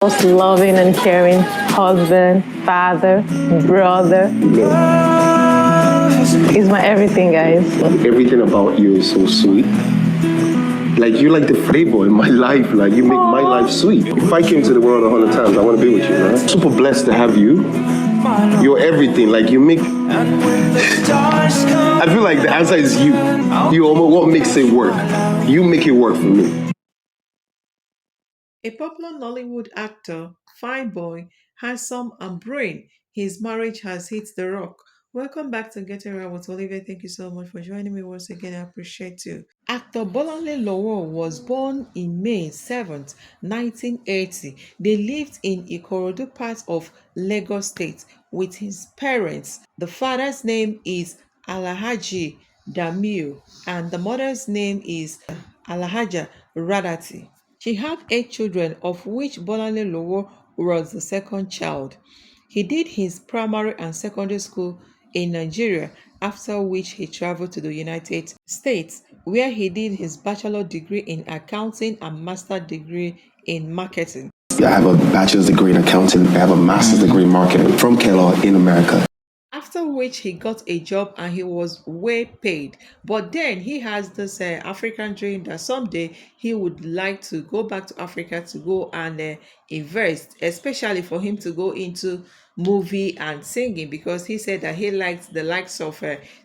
most loving and caring husband, father, brother. He's my everything, guys. Everything about you is so sweet. Like, you're like the flavor in my life. Like, you make my life sweet. If I came to the world 100 times, I want to be with you, man. Super blessed to have you. You're everything. Like, you make... I feel like the answer is you. You almost what makes it work. You make it work for me. A popular Nollywood actor, fine boy, handsome and brain, his marriage has hit the rock. Welcome back to Getting Right with Olivia. Thank you so much for joining me once again. I appreciate you. Actor Bolanle Lowo was born in May 7th, 1980. They lived in Ikorodu part of Lagos State with his parents. The father's name is Alhaji Damiu and the mother's name is Alhaja Radati. She had 8 children, of which Bolanle Lowo was the second child. He did his primary and secondary school in Nigeria, after which he traveled to the United States, where he did his bachelor degree in accounting and master degree in marketing. I have a bachelor's degree in accounting. I have a master's degree in marketing from Kellogg in America. After which he got a job and he was well paid. But then he has this African dream that someday he would like to go back to Africa to go and invest, especially for him to go into movie and singing, because he said that he liked the likes of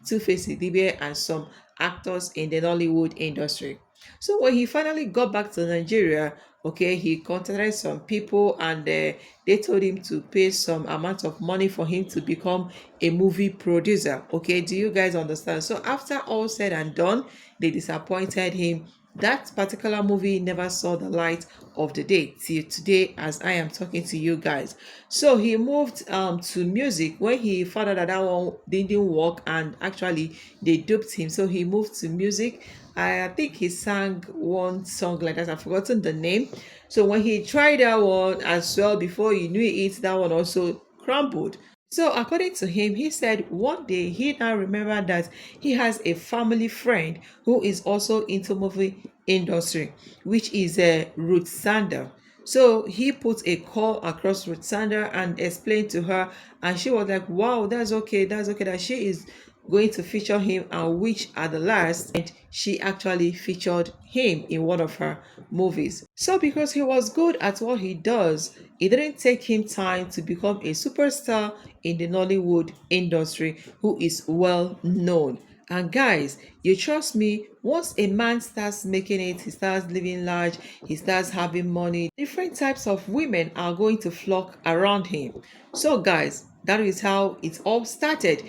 Two-Face Idibia and some actors in the Nollywood industry. So when he finally got back to Nigeria, okay, he contacted some people and they told him to pay some amount of money for him to become a movie producer. Okay, do you guys understand? So after all said and done, they disappointed him. That particular movie never saw the light of the day till today as I am talking to you guys. So he moved to music when he found out that that one didn't work and actually they duped him. So he moved to music. I think he sang one song like that. I've forgotten the name. So when he tried that one as well, before you knew it, that one also crumbled. So according to him, he said one day he now remembered that he has a family friend who is also into movie industry, which is Ruth Sander. So he put a call across Ruth Sander and explained to her, and she was like, wow, that's okay that she is going to feature him, and which at the last and she actually featured him in one of her movies. So because he was good at what he does, it didn't take him time to become a superstar in the Nollywood industry who is well known. And guys, you trust me, once a man starts making it, he starts living large, he starts having money, different types of women are going to flock around him. So guys, that is how it all started.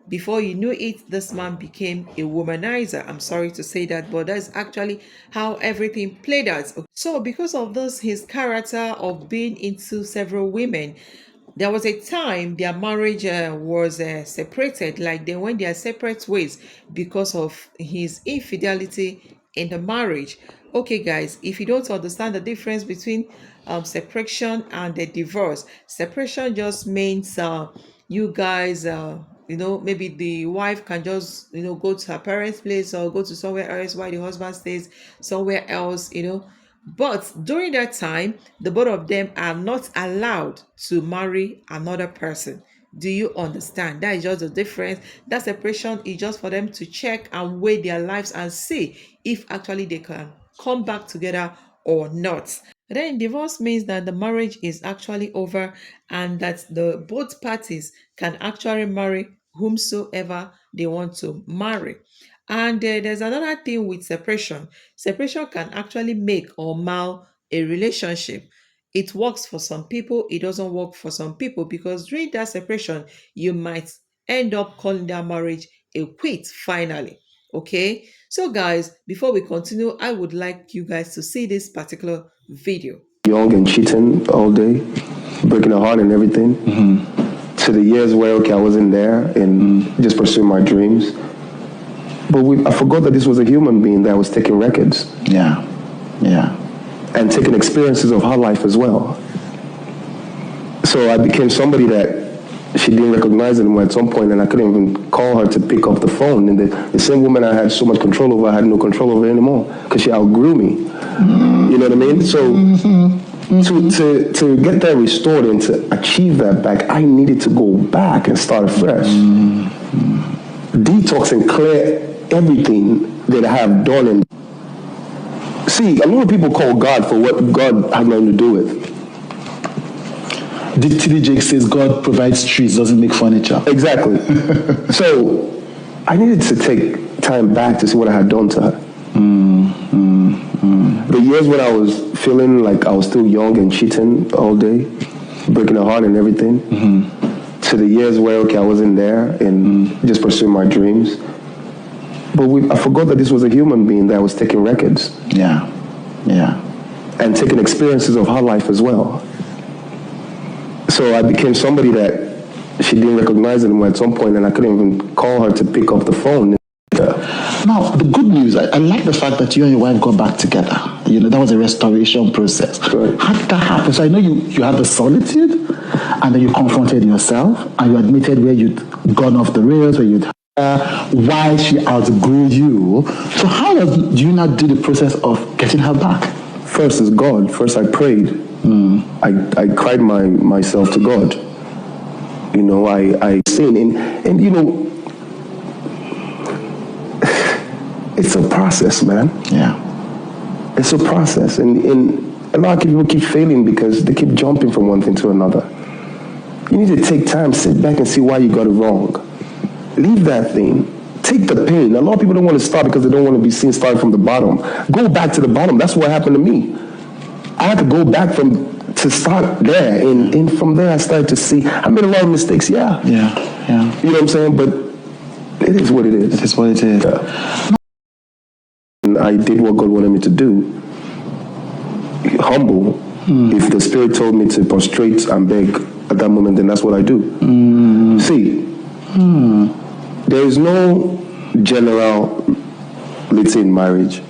Before you knew it, this man became a womanizer. I'm sorry to say that, but that's actually how everything played out. So because of this, his character of being into several women, there was a time their marriage was separated, like they went their separate ways because of his infidelity in the marriage. Okay guys, if you don't understand the difference between separation and the divorce, separation just means you guys maybe the wife can just go to her parents' place or go to somewhere else while the husband stays somewhere else. But during that time, the both of them are not allowed to marry another person. Do you understand? That is just the difference. That separation is just for them to check and weigh their lives and see if actually they can come back together or not. Then divorce means that the marriage is actually over and that the both parties can actually marry whomsoever they want to marry. And there's another thing with separation. Separation can actually make or mar a relationship. It works for some people, it doesn't work for some people, because during that separation, you might end up calling that marriage a quit finally. Okay, so guys, before we continue, I would like you guys to see this particular video. Young and cheating all day, breaking the heart and everything. To the years where, okay, I wasn't there and just pursuing my dreams. But I forgot that this was a human being that was taking records. Yeah. And taking experiences of her life as well. So I became somebody that she didn't recognize anymore at some point, and I couldn't even call her to pick up the phone. And the same woman I had so much control over, I had no control over anymore because she outgrew me. You know what I mean? So To get that restored and to achieve that back, I needed to go back and start afresh. Detox and clear everything that I have done. And see, a lot of people call God for what God had nothing to do with. TD Jakes says God provides trees, doesn't make furniture. Exactly. So I needed to take time back to see what I had done to her. The years when I was feeling like I was still young and cheating all day, breaking her heart and everything, to the years where, okay, I wasn't there and just pursuing my dreams. But I forgot that this was a human being that was taking records. Yeah. And taking experiences of her life as well. So I became somebody that she didn't recognize anymore at some point, and I couldn't even call her to pick up the phone. Now, the good news, I like the fact that you and your wife got back together. That was a restoration process. Right. How did that happen? So I know you had the solitude, and then you confronted yourself, and you admitted where you'd gone off the rails, where you'd why she outgrew you. So how do you not do the process of getting her back? First is God. First I prayed. I cried myself to God. I sinned. And it's a process, man. Yeah. It's a process. And a lot of people keep failing because they keep jumping from one thing to another. You need to take time, sit back and see why you got it wrong. Leave that thing. Take the pain. A lot of people don't want to start because they don't want to be seen starting from the bottom. Go back to the bottom. That's what happened to me. I had to go back to start there. And from there I started to see, I made a lot of mistakes, yeah. Yeah. You know what I'm saying? But it is what it is. It is what it is. Yeah. And I did what God wanted me to do. Humble. If the Spirit told me to prostrate and beg at that moment, then that's what I do. See, there is no generality in marriage.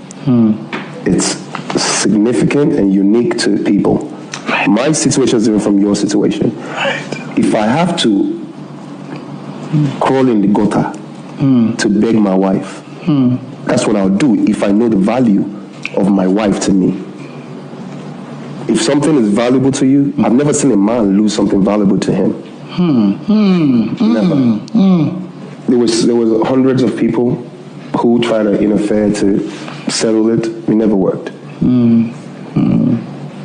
It's significant and unique to people. Right. My situation is different from your situation. Right. If I have to crawl in the gutter to beg my wife, that's what I'll do if I know the value of my wife to me. If something is valuable to you, I've never seen a man lose something valuable to him. Never. There was hundreds of people who tried to interfere to settle it. It never worked.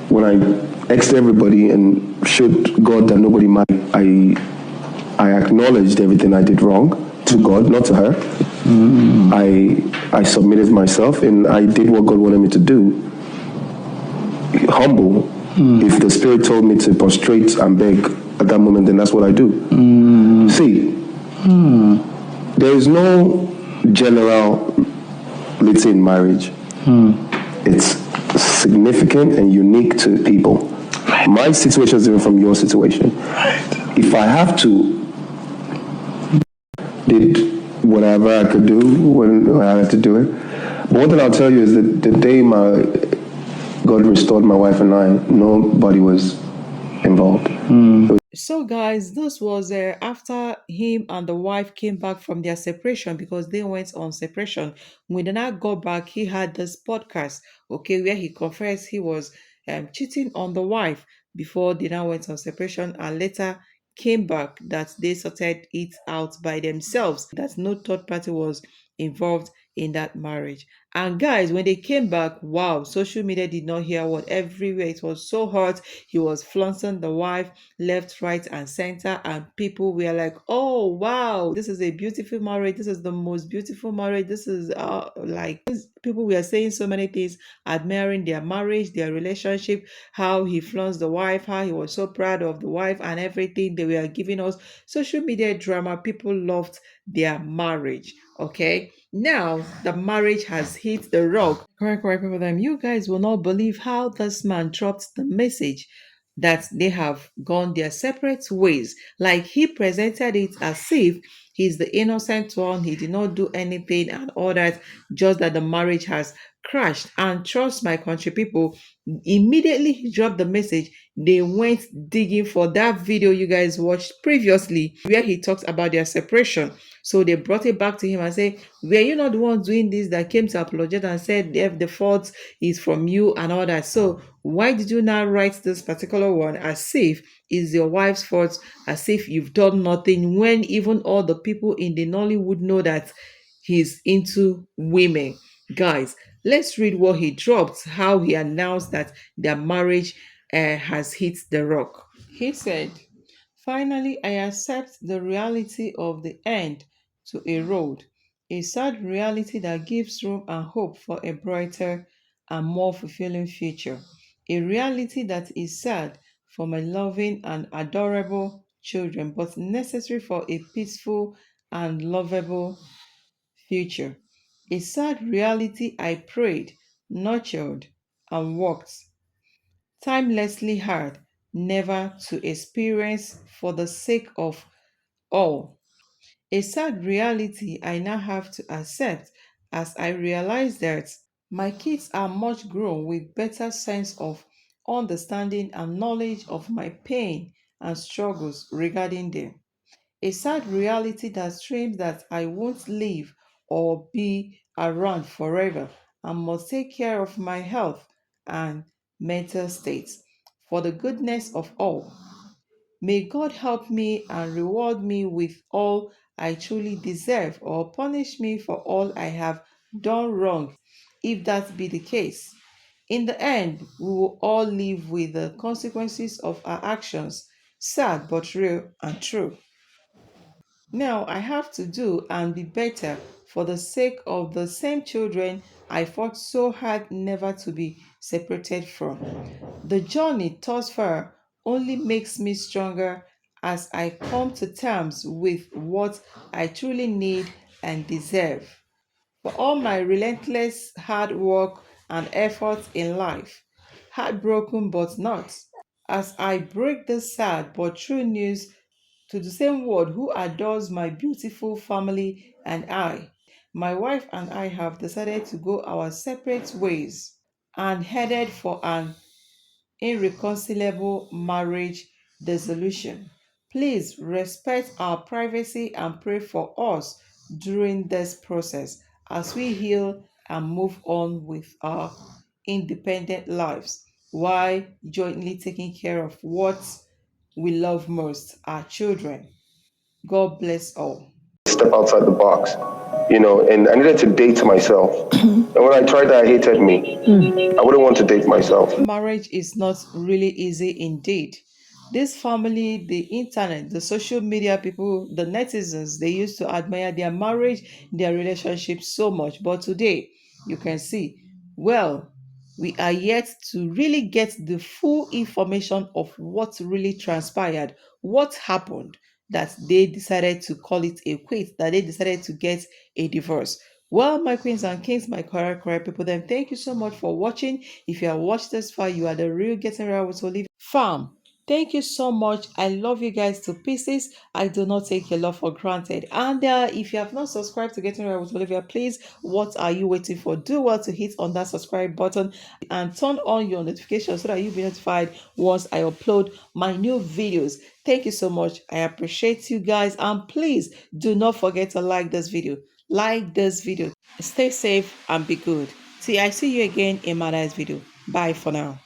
When I asked everybody and showed God that nobody might, I acknowledged everything I did wrong to God, not to her. I submitted myself and I did what God wanted me to do. Humble. If the Spirit told me to prostrate and beg at that moment, then that's what I do. See, there is no generality in marriage. It's significant and unique to people. Right. My situation is different from your situation. Right. If I have to, did whatever I could do when I had to do it. But one thing I'll tell you is that the day God restored my wife and I, nobody was involved. So, guys, this was after him and the wife came back from their separation because they went on separation. When they now got back, he had this podcast, okay, where he confessed he was cheating on the wife before they now went on separation and later came back that they sorted it out by themselves, that no third party was involved in that marriage. And guys, when they came back, wow, social media did not hear what everywhere. It was so hot. He was flaunting the wife left, right, and center, and people were like, "Oh wow, this is a beautiful marriage. This is the most beautiful marriage. This is people were saying so many things, admiring their marriage, their relationship, how he flaunts the wife, how he was so proud of the wife, and everything they were giving us social media drama. People loved their marriage. Okay, now the marriage has hit the rock. Correct, people. Them, you guys will not believe how this man dropped the message that they have gone their separate ways. Like he presented it as if he's the innocent one, he did not do anything and all that, just that the marriage has crashed. And trust my country people, immediately he dropped the message, they went digging for that video you guys watched previously where he talks about their separation. So they brought it back to him and said, were you not the one doing this that came to apologize and said if the fault is from you and all that? So why did you now write this particular one as if it's your wife's fault, as if you've done nothing, when even all the people in the Nollywood know that he's into women? Guys, let's read what he dropped, how he announced that their marriage has hit the rock. He said, finally, I accept the reality of the end to a road, a sad reality that gives room and hope for a brighter and more fulfilling future, a reality that is sad for my loving and adorable children, but necessary for a peaceful and lovable future. A sad reality I prayed, nurtured, and worked timelessly hard never to experience for the sake of all. A sad reality I now have to accept as I realize that my kids are much grown with better sense of understanding and knowledge of my pain and struggles regarding them. A sad reality that screams that I won't live or be around forever and must take care of my health and mental state for the goodness of all. May God help me and reward me with all I truly deserve or punish me for all I have done wrong, if that be the case. In the end, we will all live with the consequences of our actions, sad but real and true. Now I have to do and be better for the sake of the same children I fought so hard never to be separated from. The journey thus far only makes me stronger as I come to terms with what I truly need and deserve. For all my relentless hard work and effort in life, heartbroken but not, as I break the sad but true news to the same word who adores my beautiful family and I. My wife and I have decided to go our separate ways and headed for an irreconcilable marriage dissolution. Please respect our privacy and pray for us during this process as we heal and move on with our independent lives while jointly taking care of what we love most, our children. God bless all. Step outside the box, and I needed to date myself. And when I tried that, I hated me. I wouldn't want to date myself. Marriage is not really easy indeed. This family, the internet, the social media people, the netizens, they used to admire their marriage, their relationship so much. But today, you can see, well, we are yet to really get the full information of what really transpired, what happened, that they decided to call it a quit, that they decided to get a divorce. Well, my queens and kings, my correct people, then thank you so much for watching. If you have watched this far, you are the real Getting Real with Olivia fam. Thank you so much. I love you guys to pieces. I do not take your love for granted. And if you have not subscribed to Getting Real with Olivia, please, what are you waiting for? Do well to hit on that subscribe button and turn on your notifications so that you'll be notified once I upload my new videos. Thank you so much. I appreciate you guys. And please do not forget to like this video. Like this video. Stay safe and be good. See, I see you again in my next video. Bye for now.